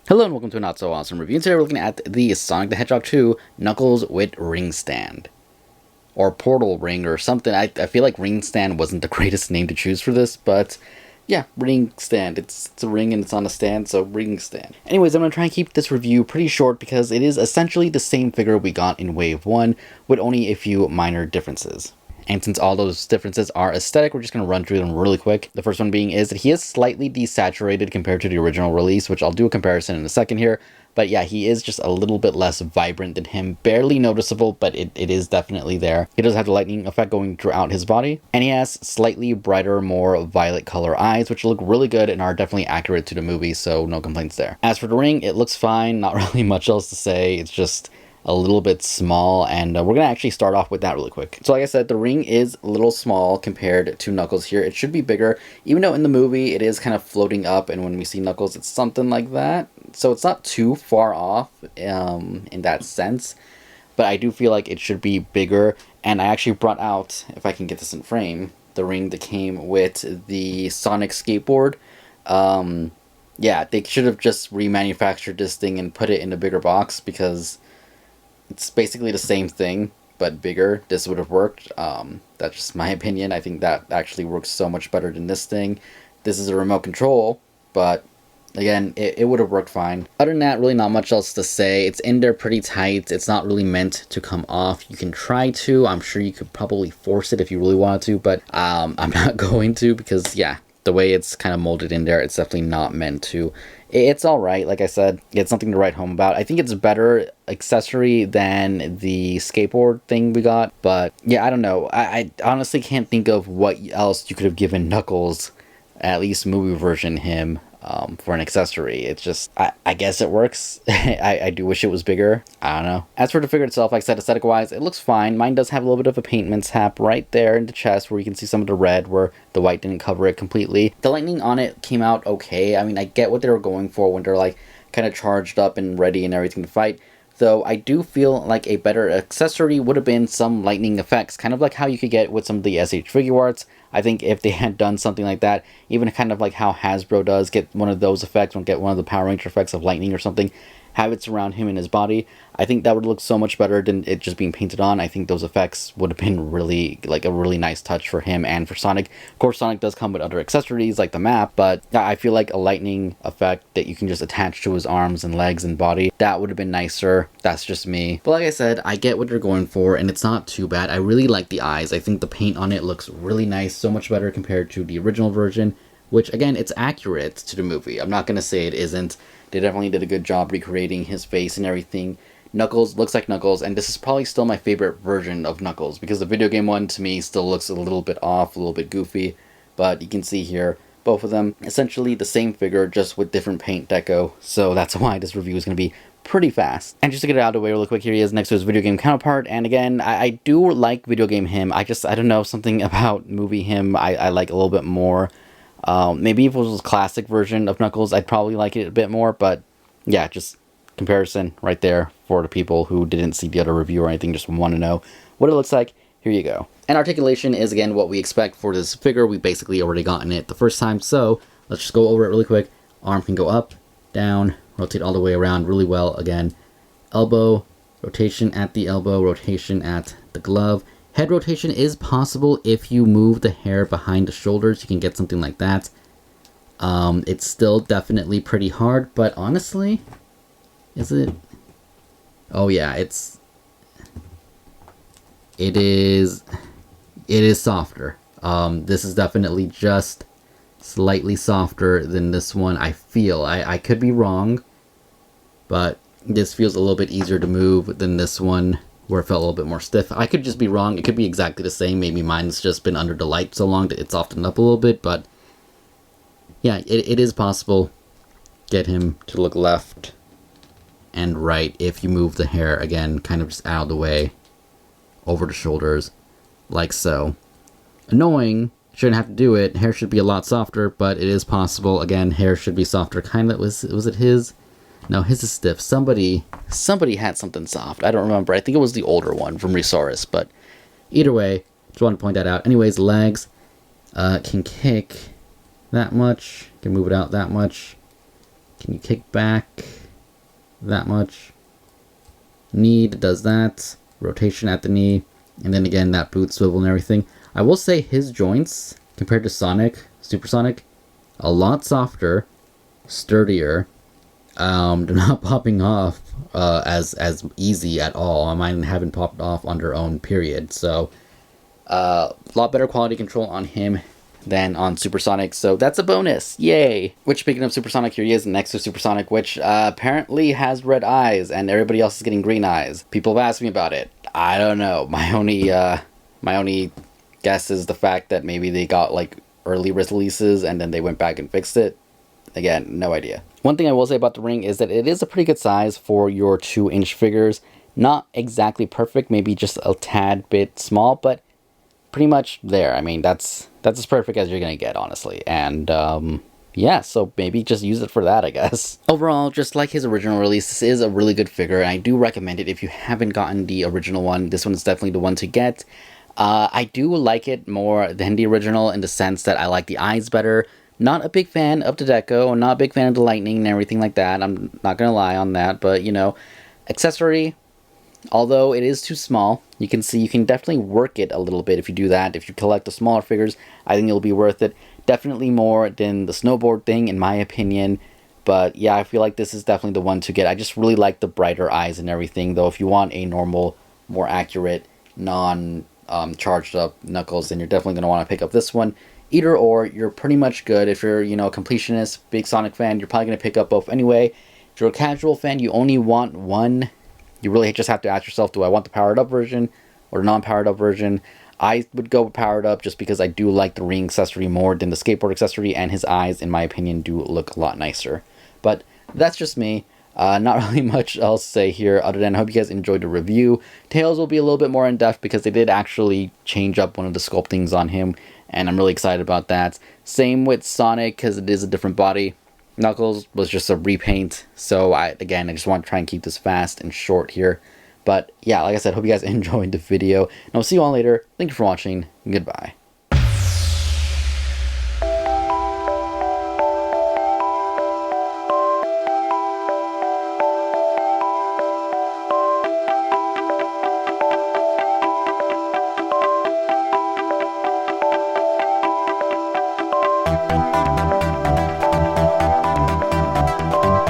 Hello and welcome to a not so awesome review. And today we're looking at the Sonic the Hedgehog 2 Knuckles with Ring Stand. Or Portal Ring or something. I feel like Ring Stand wasn't the greatest name to choose for this, but yeah, Ring Stand. It's a ring and it's on a stand, so Ring Stand. Anyways, I'm going to try and keep this review pretty short because it is essentially the same figure we got in Wave 1 with only a few minor differences. And since all those differences are aesthetic, we're just going to run through them really quick. The first one being is that he is slightly desaturated compared to the original release, which I'll do a comparison in a second here. But yeah, he is just a little bit less vibrant than him. Barely noticeable, but it is definitely there. He does have the lightning effect going throughout his body. And he has slightly brighter, more violet color eyes, which look really good and are definitely accurate to the movie, so no complaints there. As for the ring, it looks fine. Not really much else to say. It's just a little bit small, and we're gonna actually start off with that really quick. So like I said, the ring is a little small compared to Knuckles here. It should be bigger, even though in the movie it is kind of floating up, and when we see Knuckles it's something like that. So it's not too far off in that sense, but I do feel like it should be bigger. And I actually brought out, if I can get this in frame, the ring that came with the Sonic skateboard. Yeah, they should have just remanufactured this thing and put it in a bigger box, because it's basically the same thing, but bigger. This would have worked. That's just my opinion. I think that actually works so much better than this thing. This is a remote control, but again, it would have worked fine. Other than that, really not much else to say. It's in there pretty tight. It's not really meant to come off. You can try to. I'm sure you could probably force it if you really wanted to, but I'm not going to, because yeah, the way it's kind of molded in there, it's definitely not meant to. It's alright, like I said, it's something to write home about. I think it's a better accessory than the skateboard thing we got, but yeah, I don't know. I honestly can't think of what else you could have given Knuckles, at least movie version him, for an accessory. It's just, I guess it works. I do wish it was bigger. I don't know. As for the figure itself, like I said, aesthetic wise, it looks fine. Mine does have a little bit of a paint mishap right there in the chest where you can see some of the red where the white didn't cover it completely. The lightning on it came out okay. I mean, I get what they were going for when they're like kind of charged up and ready and everything to fight. Though I do feel like a better accessory would have been some lightning effects, kind of like how you could get with some of the SH figure arts. I think if they had done something like that, even kind of like how Hasbro does, get one of those effects, or get one of the Power Ranger effects of lightning or something, have it surround him in his body, I think that would look so much better than it just being painted on. I think those effects would have been really, like, a really nice touch for him and for Sonic. Of course, Sonic does come with other accessories, like the map, but I feel like a lightning effect that you can just attach to his arms and legs and body, that would have been nicer. That's just me. But like I said, I get what they're going for, and it's not too bad. I really like the eyes. I think the paint on it looks really nice, so much better compared to the original version, which, again, it's accurate to the movie. I'm not going to say it isn't. They definitely did a good job recreating his face and everything. Knuckles looks like Knuckles, and this is probably still my favorite version of Knuckles, because the video game one, to me, still looks a little bit off, a little bit goofy. But you can see here, both of them, essentially the same figure, just with different paint deco. So that's why this review is going to be pretty fast. And just to get it out of the way really quick, here he is next to his video game counterpart. And again, I do like video game him. I don't know, something about movie him I like a little bit more. Maybe if it was a classic version of Knuckles, I'd probably like it a bit more, but yeah, just comparison right there for the people who didn't see the other review or anything, just want to know what it looks like. Here you go. And articulation is, again, what we expect for this figure. We basically already gotten it the first time, so let's just go over it really quick. Arm can go up, down, rotate all the way around really well. Again, elbow, rotation at the elbow, rotation at the glove. Head rotation is possible if you move the hair behind the shoulders. You can get something like that. It's still definitely pretty hard, but honestly, is it? Oh yeah, it is softer. This is definitely just slightly softer than this one, I feel. I could be wrong, but this feels a little bit easier to move than this one, where it felt a little bit more stiff. I could just be wrong. It could be exactly the same. Maybe mine's just been under the light so long that it's softened up a little bit, but yeah, it is possible. Get him to look left and right if you move the hair, again, kind of just out of the way, over the shoulders, like so. Annoying, shouldn't have to do it. Hair should be a lot softer, but it is possible. Again, hair should be softer. Kind of, was it his? No, his is stiff. Somebody had something soft. I don't remember. I think it was the older one from Resaurus, but either way, just wanted to point that out. Anyways, legs can kick that much. Can move it out that much. Can you kick back that much? Knee does that. Rotation at the knee. And then again, that boot swivel and everything. I will say his joints, compared to Sonic, Supersonic, a lot softer, sturdier. They're not popping off as easy at all. Mine haven't popped off on their own, period. So, a lot better quality control on him than on Supersonic, so that's a bonus. Yay! Which, speaking of Supersonic, here he is next to Supersonic, which apparently has red eyes, and everybody else is getting green eyes. People have asked me about it. I don't know. My only guess is the fact that maybe they got like early releases and then they went back and fixed it. Again, no idea. One thing I will say about the ring is that it is a pretty good size for your 2-inch figures. Not exactly perfect, maybe just a tad bit small, but pretty much there. I mean, that's as perfect as you're gonna get, honestly. And yeah, so maybe just use it for that, I guess. Overall, just like his original release, this is a really good figure, and I do recommend it if you haven't gotten the original one. This one's definitely the one to get. I do like it more than the original in the sense that I like the eyes better. Not a big fan of the deco, not a big fan of the lightning and everything like that. I'm not gonna lie on that, but you know, accessory, although it is too small, you can see you can definitely work it a little bit if you do that. If you collect the smaller figures, I think it'll be worth it. Definitely more than the snowboard thing, in my opinion. But yeah, I feel like this is definitely the one to get. I just really like the brighter eyes and everything, though. If you want a normal, more accurate, charged up Knuckles, then you're definitely going to want to pick up this one. Either or, you're pretty much good. If you're, you know, a completionist, big Sonic fan, you're probably going to pick up both anyway. If you're a casual fan, you only want one. You really just have to ask yourself, do I want the powered up version or the non-powered up version? I would go with powered up just because I do like the ring accessory more than the skateboard accessory, and his eyes, in my opinion, do look a lot nicer. But that's just me. Not really much else to say here other than I hope you guys enjoyed the review. Tails will be a little bit more in-depth because they did actually change up one of the sculptings on him, and I'm really excited about that. Same with Sonic because it is a different body. Knuckles was just a repaint, so I just want to try and keep this fast and short here. But yeah, like I said, hope you guys enjoyed the video, and I'll see you all later. Thank you for watching, and goodbye.